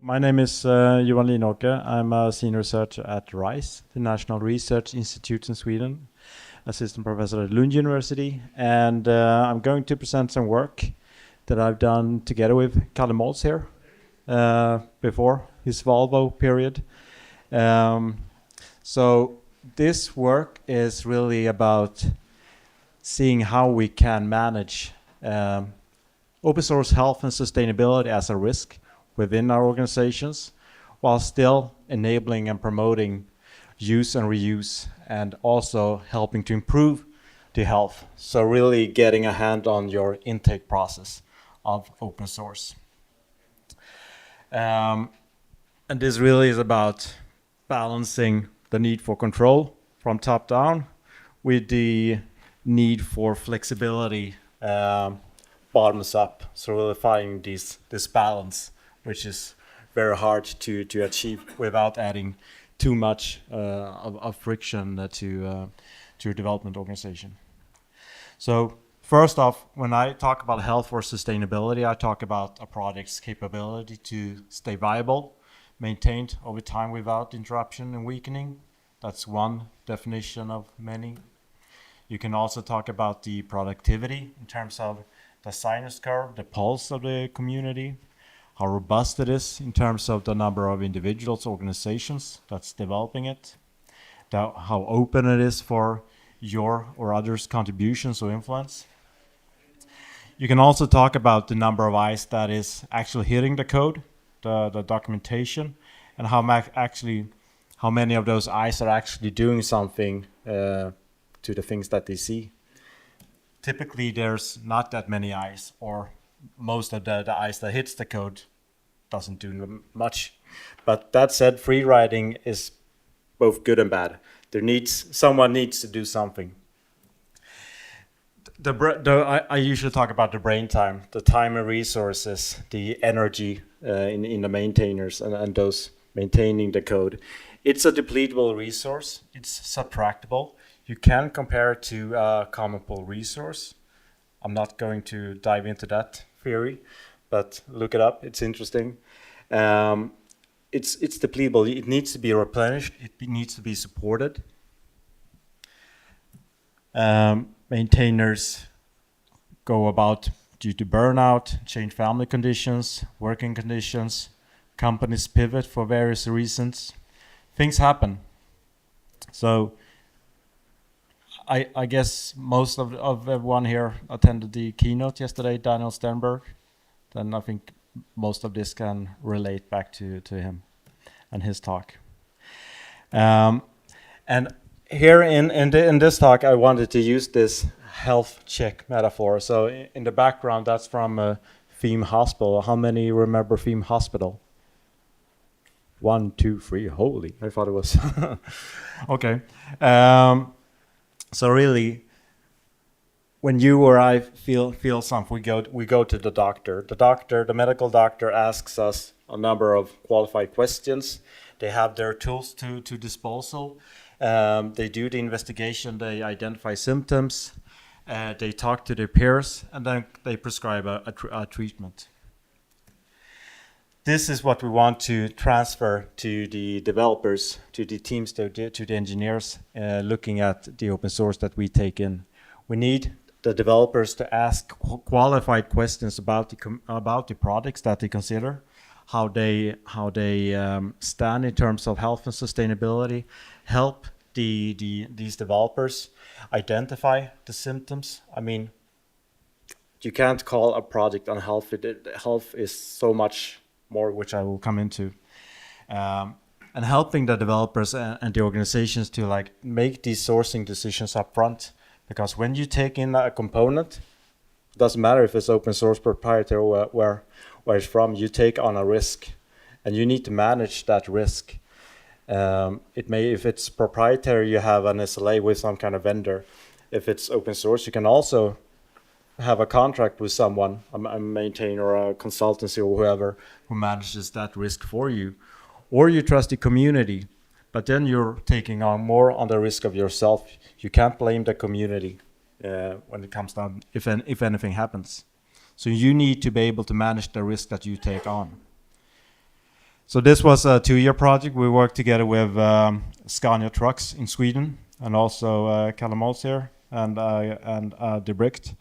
My name is Johan Linåker. I'm a senior researcher at RISE, the National Research Institute in Sweden, assistant professor at Lund University, and I'm going to present some work that I've done together with Kalle Moltz here before his Volvo period. So this work is really about seeing how we can manage open source health and sustainability as a risk within our organizations, while still enabling and promoting use and reuse, and also helping to improve the health. So really getting a hand on your intake process of open source. And this really is about balancing the need for control from top down with the need for flexibility bottoms up. So really finding this balance, which is very hard to achieve without adding too much of friction to your development organization. So first off, when I talk about health or sustainability, I talk about a project's capability to stay viable, maintained over time without interruption and weakening. That's one definition of many. You can also talk about the productivity in terms of the sinus curve, the pulse of the community, how robust it is in terms of the number of individuals, organizations that's developing it, how open it is for your or others' contributions or influence. You can also talk about the number of eyes that is actually hitting the code, the documentation, and how many of those eyes are actually doing something to the things that they see. Typically, there's not that many eyes, or most of the eyes that hits the code doesn't do much. But that said, free riding is both good and bad. Someone needs to do something. I usually talk about the brain time, the time and resources, the energy in the maintainers and those maintaining the code. It's a depletable resource. It's subtractable. You can compare it to a common pool resource. I'm not going to dive into that theory, but look it up. It's interesting. It's depletable. It needs to be replenished. It needs to be supported. Maintainers go about due to burnout, change family conditions, working conditions. Companies pivot for various reasons. Things happen. So I guess most of everyone here attended the keynote yesterday, Daniel Sternberg. Then I think most of this can relate back to him and his talk. And here in this talk, I wanted to use this health check metaphor. So in the background, that's from Theme Hospital. How many remember Theme Hospital? 1, 2, 3. Holy, I thought it was. Okay. So really, when you or I feel something, we go to the doctor. The medical doctor asks us a number of qualified questions. They have their tools to disposal. They do the investigation. They identify symptoms. They talk to their peers, and then they prescribe a treatment. This is what we want to transfer to the developers, to the teams, to the engineers, looking at the open source that we take in. We need the developers to ask qualified questions about the products that they consider, how they stand in terms of health and sustainability, help these developers identify the symptoms. I mean, you can't call a project unhealthy. Health is so much more, which I will come into, and helping the developers and the organizations to make these sourcing decisions up front. Because when you take in a component, it doesn't matter if it's open source, proprietary, or where it's from, you take on a risk, and you need to manage that risk. If it's proprietary, you have an SLA with some kind of vendor. If it's open source, you can also have a contract with someone, a maintainer or a consultancy or whoever, who manages that risk for you. Or you trust the community, but then you're taking on more on the risk of yourself. You can't blame the community when it comes down, if anything happens. So you need to be able to manage the risk that you take on. So this was a 2-year project. We worked together with Scania Trucks in Sweden, and also Kalamals here, and Debricht,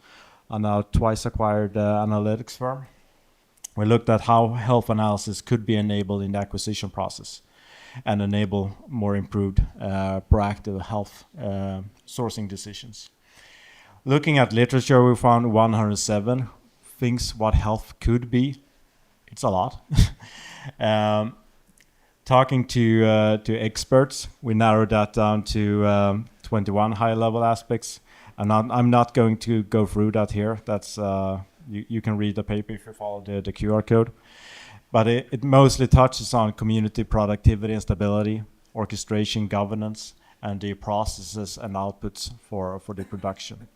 a now twice acquired analytics firm. We looked at how health analysis could be enabled in the acquisition process and enable more improved proactive health sourcing decisions. Looking at literature, we found 107 things what health could be. It's a lot. Talking to experts, we narrowed that down to 21 high-level aspects. And I'm not going to go through that here. That's you can read the paper if you follow the QR code. But it mostly touches on community productivity and stability, orchestration, governance, and the processes and outputs for the production.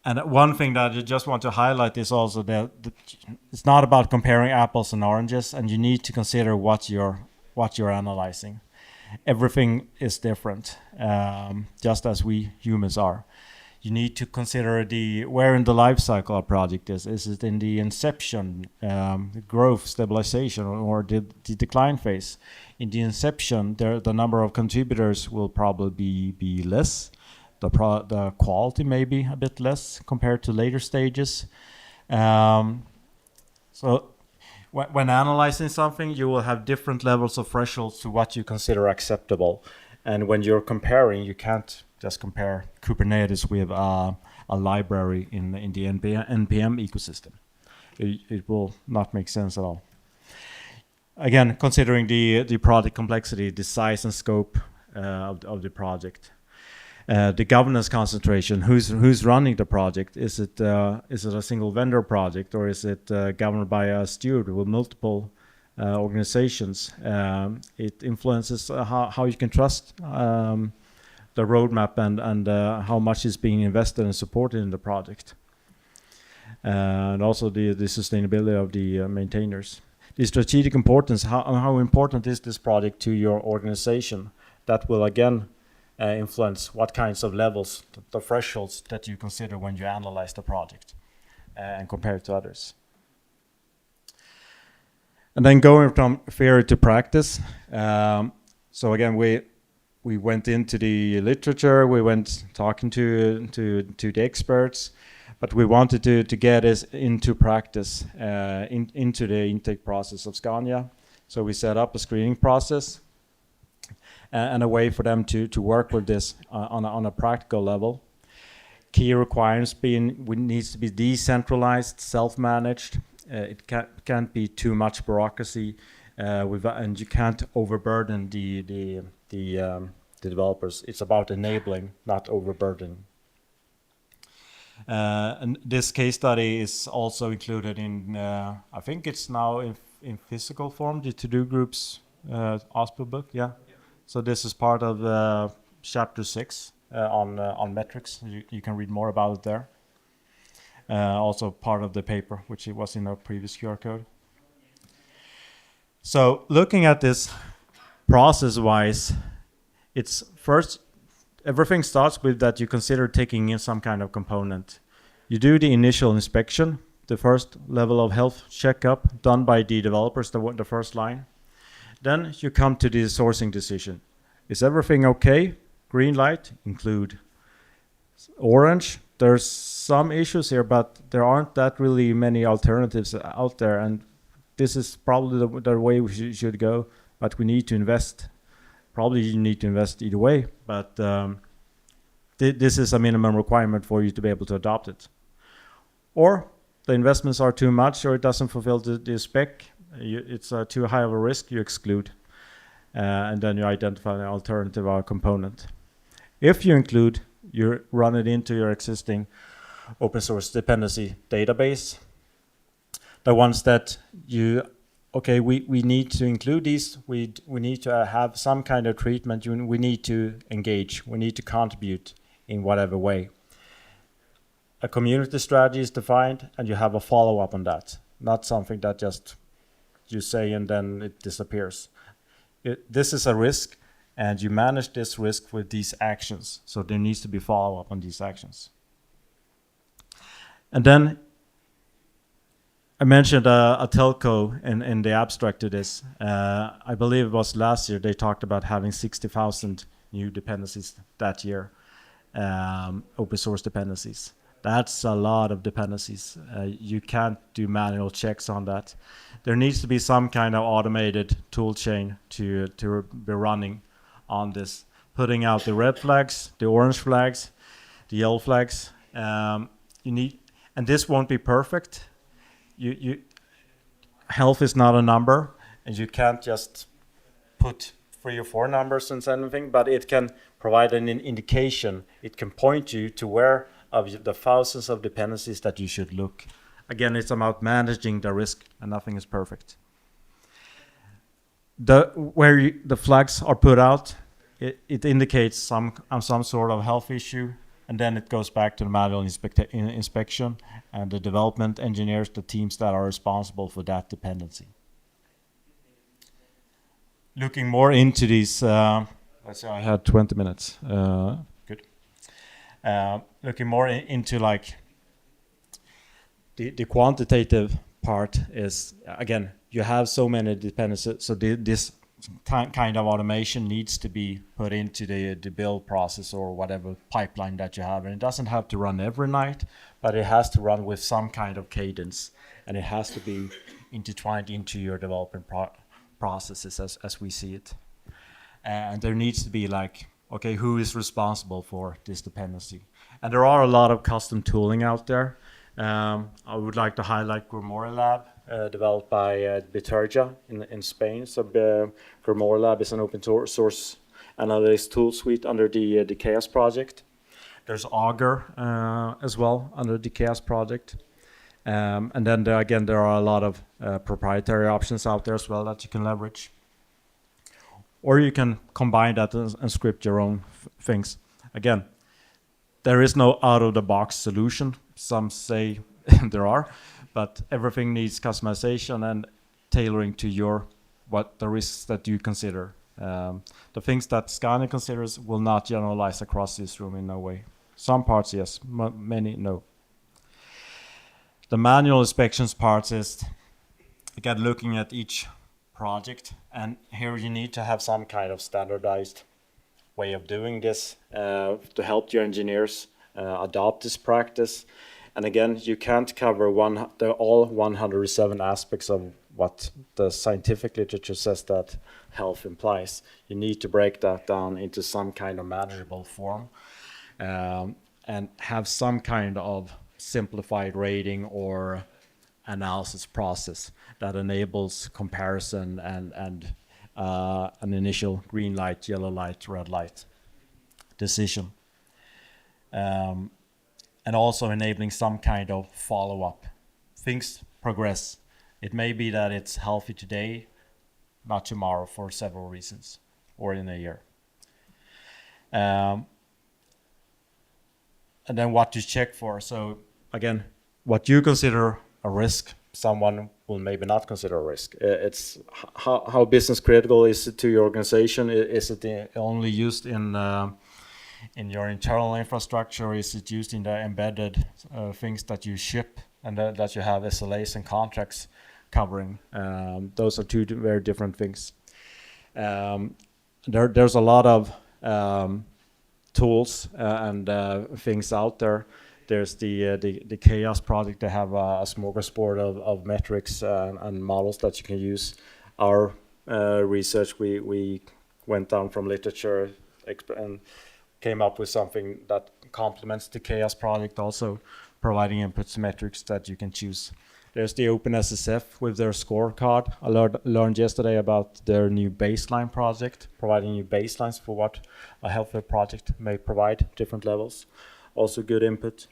And one thing that I just want to highlight is also that it's not about comparing apples and oranges, and you need to consider what you're analyzing. Everything is different, just as we humans are. You need to consider where in the life cycle a project is. Is it in the inception, growth, stabilization, or the decline phase? In the inception, the number of contributors will probably be less. The quality may be a bit less compared to later stages. So when analyzing something, you will have different levels of thresholds to what you consider acceptable. And when you're comparing, you can't just compare Kubernetes with a library in the NPM ecosystem. It will not make sense at all. Again, considering the project complexity, the size and scope of the project. The governance concentration, who's running the project? Is it a single vendor project, or is it governed by a steward with multiple organizations? It influences how you can trust the roadmap and how much is being invested and supported in the project. And also the sustainability of the maintainers. The strategic importance, how important is this project to your organization? That will again influence what kinds of levels, the thresholds that you consider when you analyze the project and compare it to others. And then going from theory to practice. So again, we went into the literature, we went talking to the experts, but we wanted to get us into practice, into the intake process of Scania. So we set up a screening process and a way for them to work with this on a practical level. Key requirements being, it needs to be decentralized, self-managed. It can't be too much bureaucracy, and you can't overburden the developers. It's about enabling, not overburdening. And this case study is also included in, I think it's now in physical form, the TODO group's OSPO book, yeah. So this is part of chapter 6 on metrics. You can read more about it there. Also part of the paper, which it was in our previous QR code. So looking at this process-wise, it's first, everything starts with that you consider taking in some kind of component. You do the initial inspection, the first level of health checkup done by the developers, the first line. Then you come to the sourcing decision. Is everything okay? Green light, include. Orange, there's some issues here, but there aren't that really many alternatives out there, and this is probably the way we should go, but we need to invest. Probably you need to invest either way, but this is a minimum requirement for you to be able to adopt it. Or the investments are too much, or it doesn't fulfill the spec, it's too high of a risk, you exclude. And then you identify an alternative or component. If you include, you run it into your existing open source dependency database. The ones that we need to include these, we need to have some kind of treatment, we need to engage, we need to contribute in whatever way. A community strategy is defined, and you have a follow-up on that, not something that just you say and then it disappears. This is a risk, and you manage this risk with these actions. So there needs to be follow-up on these actions. And then I mentioned a telco in the abstract to this. I believe it was last year they talked about having 60,000 new dependencies that year, open source dependencies. That's a lot of dependencies. You can't do manual checks on that. There needs to be some kind of automated tool chain to be running on this, putting out the red flags, the orange flags, the yellow flags. You need, and this won't be perfect. Health is not a number, and you can't just put 3 or 4 numbers and anything, but it can provide an indication. It can point you to where of the thousands of dependencies that you should look. Again, it's about managing the risk, and nothing is perfect. Where the flags are put out, it indicates some sort of health issue, and then it goes back to the manual inspection and the development engineers, the teams that are responsible for that dependency. Looking more into these, let's say I had 20 minutes. Good. Looking more into like the quantitative part is, again, you have so many dependencies, so this kind of automation needs to be put into the build process or whatever pipeline that you have. And it doesn't have to run every night, but it has to run with some kind of cadence, and it has to be intertwined into your development processes as we see it. And there needs to be like, okay, who is responsible for this dependency? And there are a lot of custom tooling out there. I would like to highlight Grimoire Lab, developed by Bitergia in Spain. So Grimoire Lab is an open source analytics tool suite under the Chaos project. There's Augur as well under the Chaos project. And then again, there are a lot of proprietary options out there as well that you can leverage. Or you can combine that and script your own things. Again, there is no out-of-the-box solution. Some say there are, but everything needs customization and tailoring to what the risks that you consider. The things that Scania considers will not generalize across this room in no way. Some parts, yes, many, no. The manual inspections part is, again, looking at each project, and here you need to have some kind of standardized way of doing this to help your engineers adopt this practice. And again, you can't cover all 107 aspects of what the scientific literature says that health implies. You need to break that down into some kind of manageable form and have some kind of simplified rating or analysis process that enables comparison and an initial green light, yellow light, red light decision. And also enabling some kind of follow-up. Things progress. It may be that it's healthy today, not tomorrow, for several reasons, or in a year. And then what to check for. So again, what you consider a risk, someone will maybe not consider a risk. It's how business critical is it to your organization? Is it only used in your internal infrastructure? Is it used in the embedded things that you ship and that you have SLAs and contracts covering? Those are two very different things. There's a lot of tools and things out there. There's the Chaos project. They have a smorgasbord of metrics and models that you can use. Our research, we went down from literature and came up with something that complements the Chaos project, also providing inputs metrics that you can choose. There's the OpenSSF with their scorecard. I learned yesterday about their new baseline project, providing new baselines for what a healthcare project may provide, different levels. Also good input.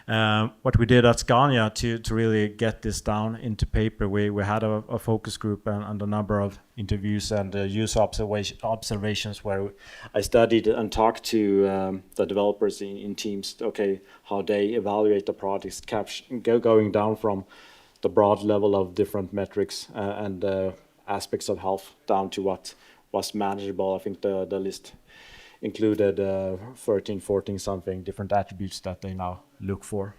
What we did at Scania to really get this down into paper, we had a focus group and a number of interviews and user observations where I studied and talked to the developers in teams, okay, how they evaluate the projects, going down from the broad level of different metrics and aspects of health down to what was manageable. I think the list included 13, 14 something different attributes that they now look for.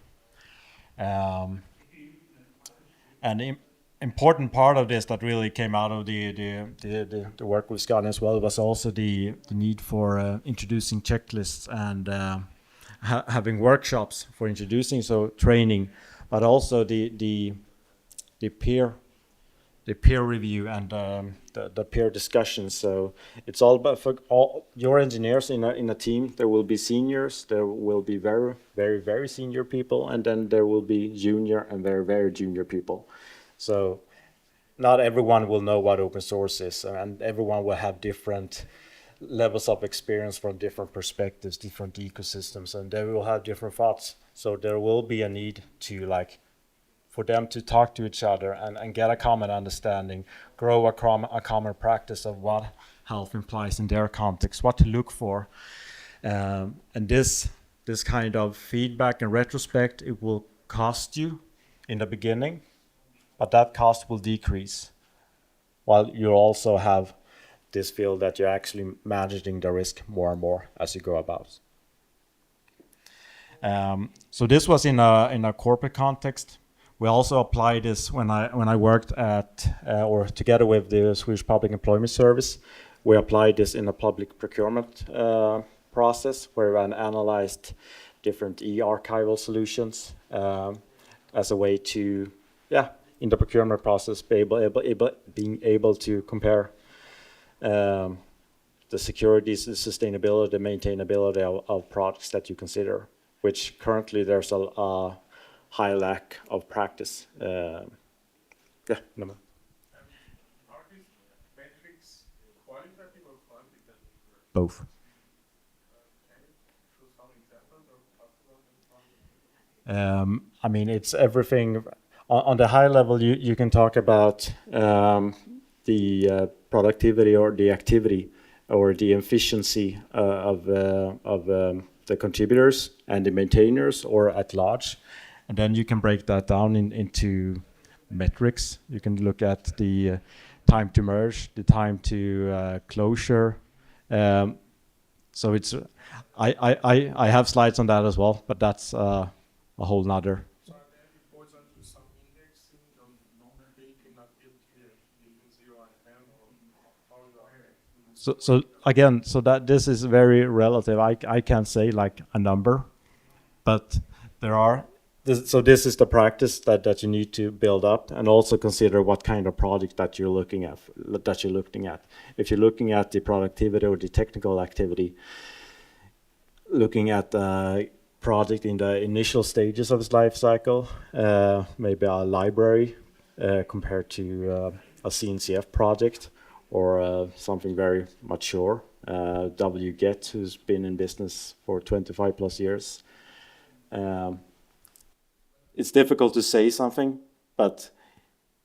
And important part of this that really came out of the work with Scott as well was also the need for introducing checklists and having workshops for introducing, so training, but also the peer review and the peer discussions. So it's all about for all your engineers in a team. There will be seniors, there will be very, very, very senior people, and then there will be junior and very, very junior people. So not everyone will know what open source is, and everyone will have different levels of experience from different perspectives, different ecosystems, and they will have different thoughts. So there will be a need to for them to talk to each other and get a common understanding, grow a common practice of what health implies in their context, what to look for. And this kind of feedback and retrospect, it will cost you in the beginning, but that cost will decrease, while you also have this feel that you're actually managing the risk more and more as you go about. So this was in a corporate context. We also applied this when I worked at or together with the Swedish Public Employment Service. We applied this in a public procurement process where we analyzed different e-archival solutions as a way to, in the procurement process, being able to compare the security, the sustainability, the maintainability of products that you consider, which currently there's a high lack of practice. Are these metrics qualitative or quantitative? Both. Can you show some examples or talk about them? I mean, it's everything. On the high level, you can talk about the productivity or the activity or the efficiency of the contributors and the maintainers or at large. And then you can break that down into metrics. You can look at the time to merge, the time to closure. So it's I have slides on that as well, but that's a whole nother. So are there reports onto some indexing on non-taking activity between 0 and 10, or how you are? So again, so that this is very relative. I can't say like a number, but there are. So this is the practice that you need to build up, and also consider what kind of project that you're looking at. If you're looking at the productivity or the technical activity, looking at the project in the initial stages of its life cycle, maybe a library compared to a CNCF project, or something very mature. WGET, who's been in business for 25 plus years. It's difficult to say something, but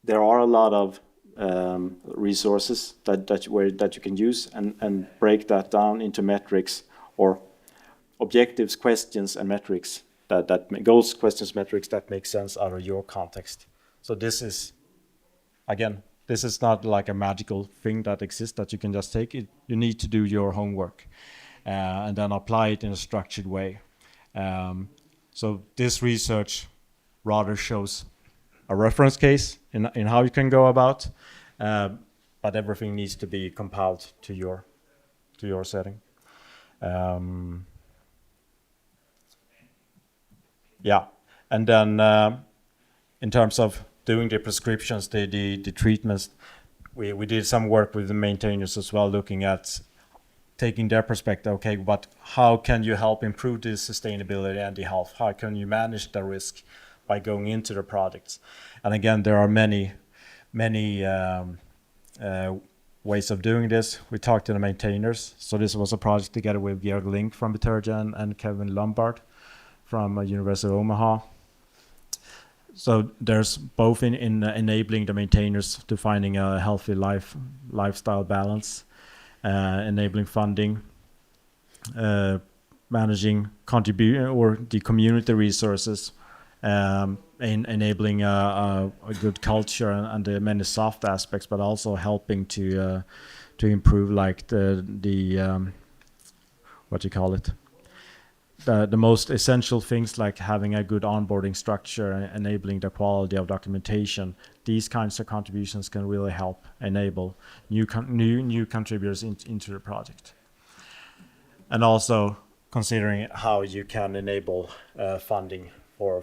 there are a lot of resources that you can use and break that down into metrics or objectives, questions, and metrics goals, questions, metrics that make sense out of your context. So this is, again, this is not like a magical thing that exists that you can just take it. You need to do your homework and then apply it in a structured way. So this research rather shows a reference case in how you can go about, but everything needs to be compiled to your setting. And then in terms of doing the prescriptions, the treatments, we did some work with the maintainers as well, looking at taking their perspective. Okay, but how can you help improve the sustainability and the health? How can you manage the risk by going into the projects? And again, there are many ways of doing this. We talked to the maintainers. So this was a project together with Georg Link from Bitergia and Kevin Lombard from University of Omaha. So there's both in enabling the maintainers to finding a healthy lifestyle balance, enabling funding, managing contribution or the community resources, in enabling a good culture and the many soft aspects, but also helping to improve like the what you call it, the most essential things like having a good onboarding structure and enabling the quality of documentation, these kinds of contributions can really help enable new contributors into the project. And also considering how you can enable funding for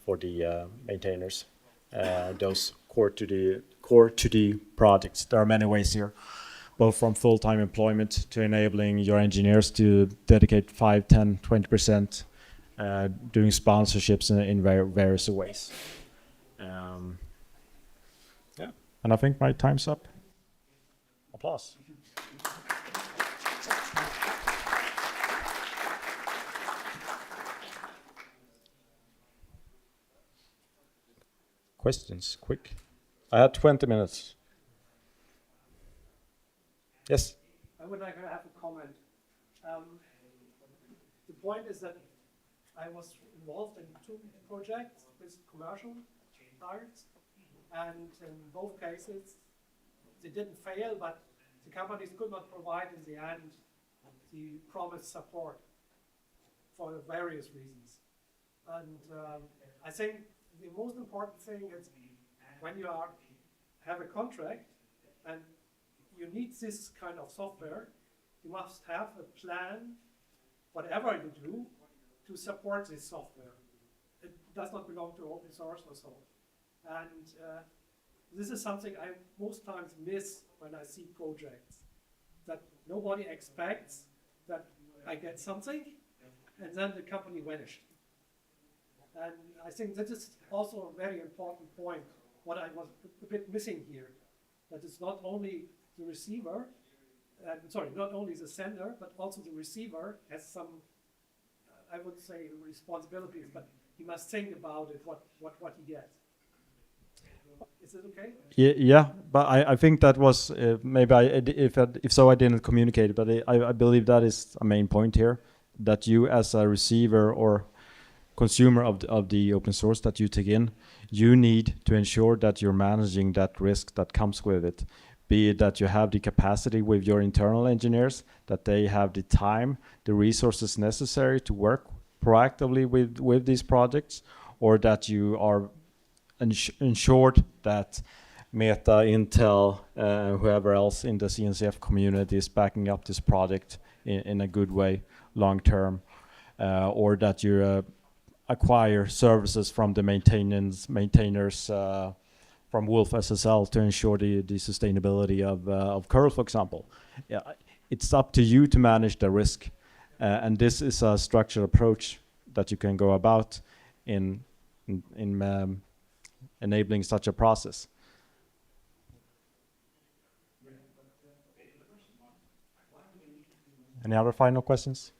the maintainers, those core to the projects. There are many ways here, both from full-time employment to enabling your engineers to dedicate 5, 10, 20%, doing sponsorships in various ways. Yeah, and I think my time's up. Applause. Questions, quick. I had 20 minutes. Yes? I would like to have a comment. The point is that I was involved in 2 projects with commercial targets, and in both cases, they didn't fail, but the companies could not provide in the end the promised support for various reasons. And I think the most important thing is when you have a contract and you need this kind of software, you must have a plan, whatever you do, to support this software. It does not belong to open source or so. And this is something I most times miss when I see projects, that nobody expects that I get something and then the company vanished. And I think that is also a very important point, what I was a bit missing here, that it's not only the receiver, not only the sender, but also the receiver has some, I would say, responsibilities, but he must think about it, what he gets. Is it okay? Yeah, but I think that was maybe if so I didn't communicate it, but I believe that is a main point here, that you as a receiver or consumer of the open source that you take in, you need to ensure that you're managing that risk that comes with it. Be it that you have the capacity with your internal engineers, that they have the time, the resources necessary to work proactively with these projects, or that you are ensured that Meta, Intel, whoever else in the CNCF community is backing up this project in a good way long term, or that you acquire services from the maintainers from Wolf SSL to ensure the sustainability of curl, for example. Yeah, it's up to you to manage the risk, and this is a structured approach that you can go about in enabling such a process. Any other final questions?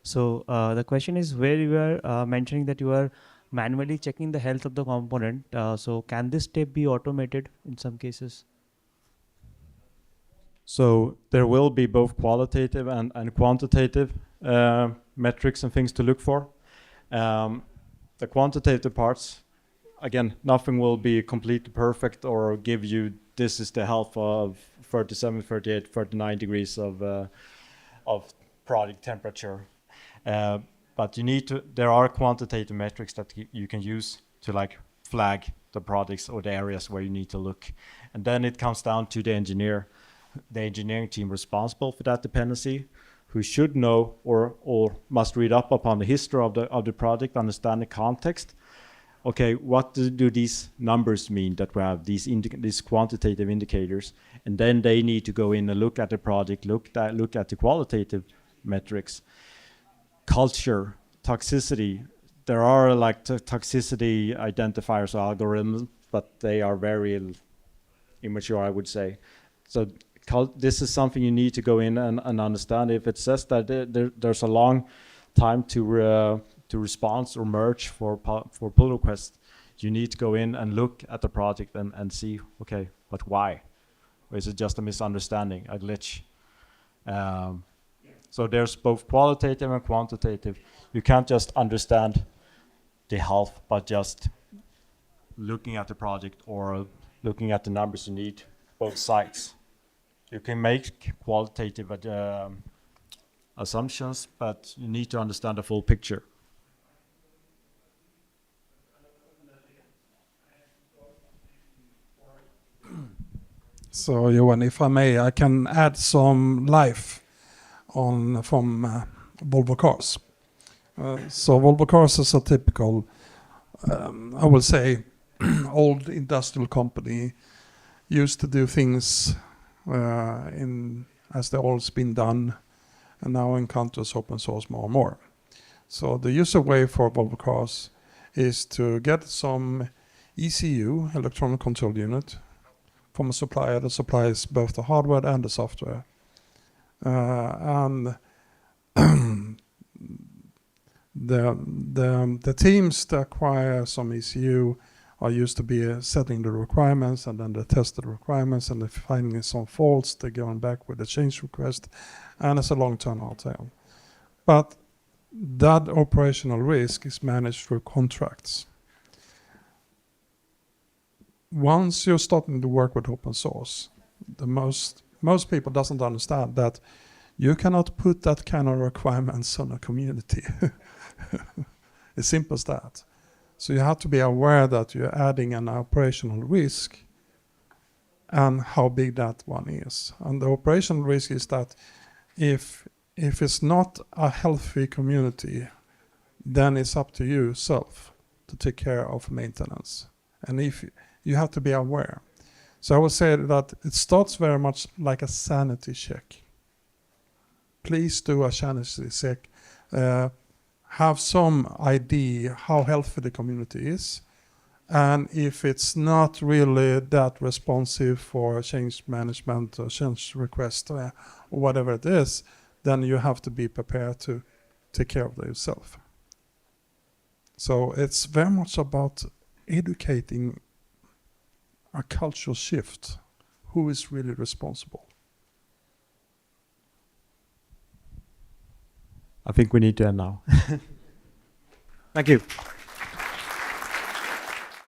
So the question is where you are mentioning that you are manually checking the health of the component. So can this step be automated in some cases? So there will be both qualitative and quantitative metrics and things to look for. The quantitative parts, again, nothing will be completely perfect or give you this is the health of 37, 38, 39 degrees of product temperature. But you need to, there are quantitative metrics that you can use to like flag the products or the areas where you need to look. And then it comes down to the engineering team responsible for that dependency, who should know or must read up upon the history of the project, understand the context. Okay, what do these numbers mean that we have these quantitative indicators? And then they need to go in and look at the project, look at the qualitative metrics. Culture, toxicity. There are like toxicity identifiers or algorithms, but they are very immature, I would say. So this is something you need to go in and understand. If it says that there's a long time to response or merge for pull requests, you need to go in and look at the project and see, okay, but why? Or is it just a misunderstanding, a glitch? So there's both qualitative and quantitative. You can't just understand the health, but just looking at the project or looking at the numbers you need, both sides. You can make qualitative assumptions, but you need to understand the full picture. So Johan, if I may, I can add some life on from Volvo Cars. So Volvo Cars is a typical, I will say, old industrial company. Used to do things as they've always been done, and now encounters open source more and more. So the user way for Volvo Cars is to get some ECU, electronic control unit, from a supplier that supplies both the hardware and the software. And the teams that acquire some ECU are used to be setting the requirements, and then they test the requirements, and if finding some faults, they're going back with a change request, and it's a long-term tail. But that operational risk is managed through contracts. Once you're starting to work with open source, most people doesn't understand that you cannot put that kind of requirements on a community. It's simple as that. So you have to be aware that you're adding an operational risk and how big that one is. And the operational risk is that if it's not a healthy community, then it's up to you yourself to take care of maintenance. And if you have to be aware. So I would say that it starts very much like a sanity check. Please do a sanity check. Have some idea how healthy the community is. And if it's not really that responsive for change management or change request or whatever it is, then you have to be prepared to take care of it yourself. So it's very much about educating a cultural shift. Who is really responsible? I think we need to end now. Thank you.